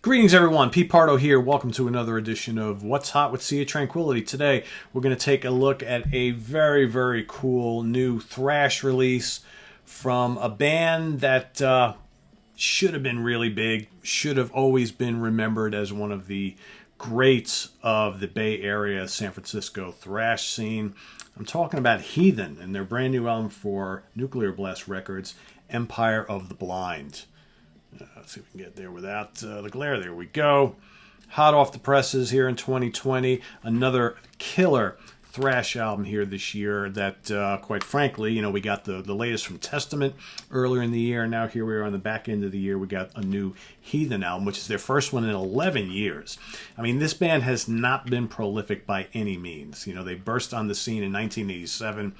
Greetings, everyone. Pete Pardo here. Welcome to another edition of What's Hot with Sea of Tranquility. Today, we're going to take a look at a very, very cool new thrash release from a band that should have been really big, should have always been remembered as one of the greats of the Bay Area, San Francisco thrash scene. I'm talking about Heathen and their brand new album for Nuclear Blast Records, Empire of the Blind. Let's see if we can get there without the glare. There we go. Hot off the presses here in 2020. Another killer thrash album here this year that, quite frankly, we got the latest from Testament earlier in the year. And now here we are on the back end of the year. We got a new Heathen album, which is their first one in 11 years. I mean, this band has not been prolific by any means. They burst on the scene in 1987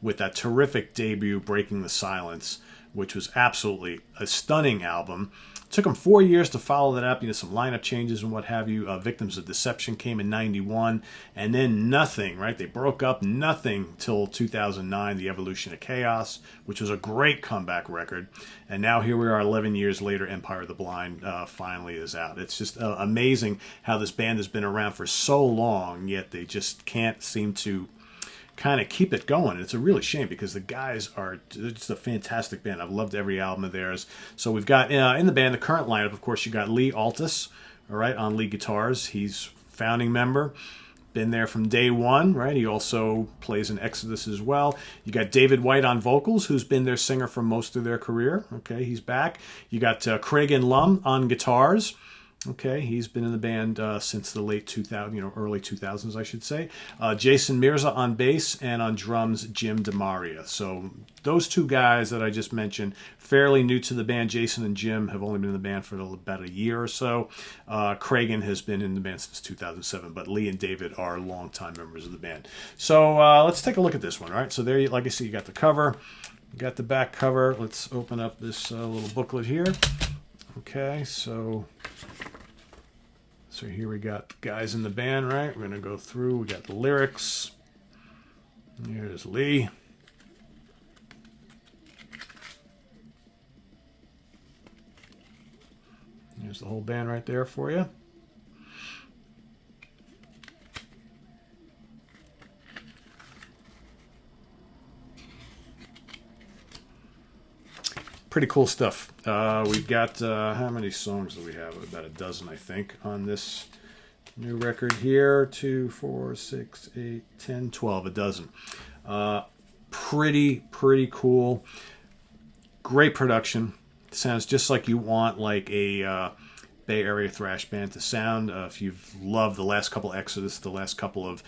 with that terrific debut, Breaking the Silence, which was absolutely a stunning album. It took them 4 years to follow that up, some lineup changes and what have you. Victims of Deception came in 91, and then nothing, right? They broke up, nothing till 2009, The Evolution of Chaos, which was a great comeback record. And now here we are 11 years later, Empire of the Blind finally is out. It's just amazing how this band has been around for so long, yet they just can't seem to kind of keep it going. It's a really shame because the guys are just a fantastic band. I've loved every album of theirs. So we've got in the band, the current lineup, of course, you got Lee Altus, all right, on lead guitars. He's founding member, been there from day one, right? He also plays in Exodus as well. You got David White on vocals, who's been their singer for most of their career. Okay, he's back. You got Craig and Lum on guitars. Okay, he's been in the band since the late 2000s, early 2000s, I should say. Jason Mirza on bass, and on drums, Jim DeMaria. So those two guys that I just mentioned, fairly new to the band. Jason and Jim have only been in the band for about a year or so. Cragen has been in the band since 2007, but Lee and David are longtime members of the band. So let's take a look at this one, all right? So there, like I see, you got the cover, you got the back cover. Let's open up this little booklet here. Okay, so here we got the guys in the band, right? We're going to go through. We got the lyrics. Here's Lee. Here's the whole band right there for you. Pretty cool stuff. We've got, how many songs do we have? About a dozen, I think, on this new record here. 2, 4, 6, 8, 10, 12, a dozen. Pretty cool. Great production. Sounds just like you want like a Bay Area thrash band to sound. If you've loved the last couple Exodus, the last couple of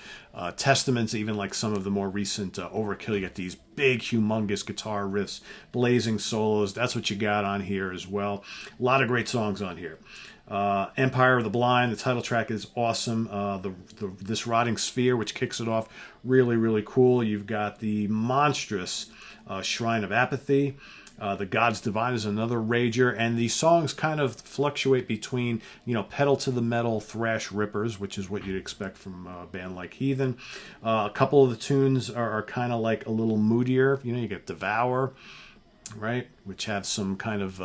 Testaments, even like some of the more recent Overkill, you got these big, humongous guitar riffs, blazing solos. That's what you got on here as well. A lot of great songs on here. Empire of the Blind, the title track is awesome. This Rotting Sphere, which kicks it off, really cool. You've got the monstrous Shrine of Apathy. The Gods Divine is another rager, and the songs kind of fluctuate between, pedal to the metal thrash rippers, which is what you'd expect from a band like Heathen. A couple of the tunes are kind of like a little moodier. You get Devour, right, which have some kind of,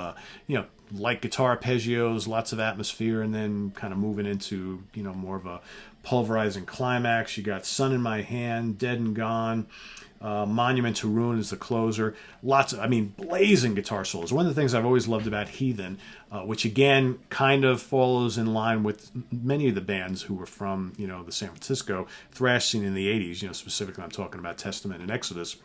light guitar arpeggios, lots of atmosphere, and then kind of moving into, more of a pulverizing climax. You got Sun in My Hand, Dead and Gone. Monument to Ruin is the closer. Blazing guitar solos. One of the things I've always loved about Heathen, which again kind of follows in line with many of the bands who were from, the San Francisco thrash scene in the 80s, specifically I'm talking about Testament and Exodus.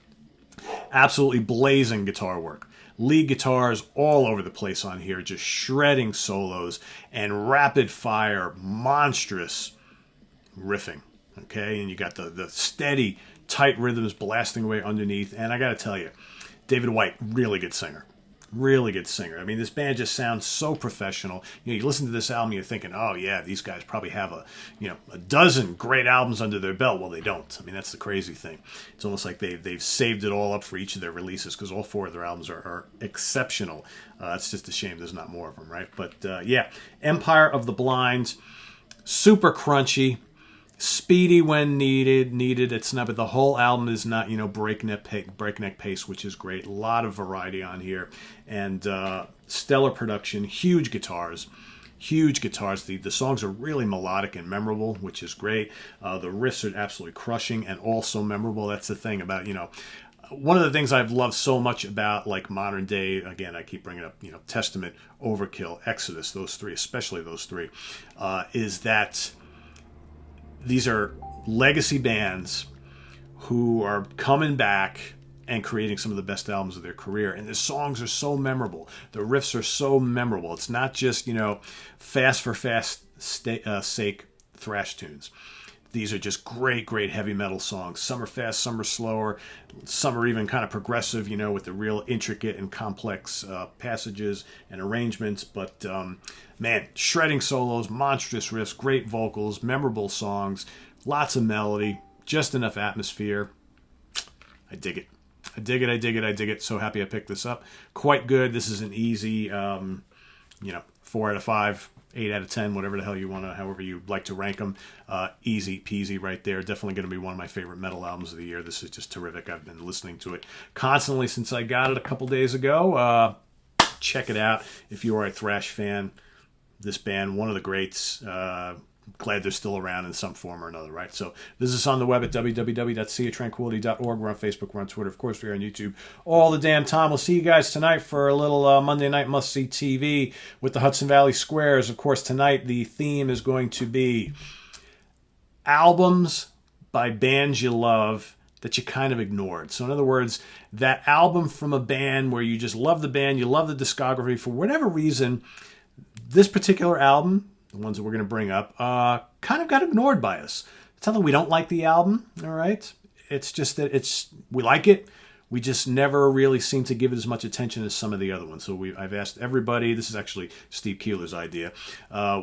Absolutely blazing guitar work. Lead guitars all over the place on here, just shredding solos and rapid fire, monstrous riffing. Okay, and you got the steady, tight rhythms blasting away underneath. And I got to tell you, David White, really good singer. Really good singer. I mean, this band just sounds so professional. You listen to this album, you're thinking, oh yeah, these guys probably have a dozen great albums under their belt. Well, they don't. I mean, that's the crazy thing. It's almost like they've saved it all up for each of their releases, because all 4 of their albums are exceptional. It's just a shame there's not more of them, right? But yeah, Empire of the Blind, super crunchy. Speedy when needed. It's not, but the whole album is not, breakneck pace, which is great. A lot of variety on here, and stellar production, huge guitars, huge guitars. The songs are really melodic and memorable, which is great. The riffs are absolutely crushing and also memorable. That's the thing about, one of the things I've loved so much about like modern day, again, I keep bringing up, Testament, Overkill, Exodus, those three, especially those three, is that these are legacy bands who are coming back and creating some of the best albums of their career. And the songs are so memorable. The riffs are so memorable. It's not just, fast for fast sake thrash tunes. These are just great, great heavy metal songs. Some are fast, some are slower. Some are even kind of progressive, with the real intricate and complex passages and arrangements. But, man, shredding solos, monstrous riffs, great vocals, memorable songs, lots of melody, just enough atmosphere. I dig it. I dig it. So happy I picked this up. Quite good. This is an easy, 4 out of 5. 8 out of 10, whatever the hell you want to, however you like to rank them. Easy peasy right there. Definitely going to be one of my favorite metal albums of the year. This is just terrific. I've been listening to it constantly since I got it a couple days ago. Check it out if you are a thrash fan. This band, one of the greats. Glad they're still around in some form or another, right? So visit us on the web at www.seatranquility.org. We're on Facebook, we're on Twitter, of course, we're on YouTube all the damn time. We'll see you guys tonight for a little Monday night must-see TV with the Hudson Valley Squares. Of course, tonight the theme is going to be albums by bands you love that you kind of ignored. So in other words, that album from a band where you just love the band, you love the discography, for whatever reason, this particular album, the ones that we're going to bring up, kind of got ignored by us. It's not that we don't like the album, all right? It's just that we like it. We just never really seem to give it as much attention as some of the other ones. So I've asked everybody, this is actually Steve Keeler's idea,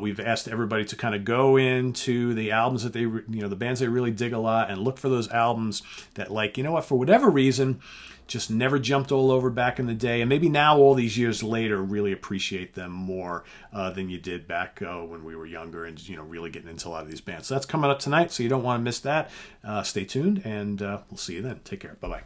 we've asked everybody to kind of go into the albums that the bands they really dig a lot and look for those albums that, like, for whatever reason, just never jumped all over back in the day, and maybe now all these years later really appreciate them more than you did back when we were younger and really getting into a lot of these bands. So that's coming up tonight, so you don't want to miss that. Stay tuned, and we'll see you then. Take care. Bye-bye.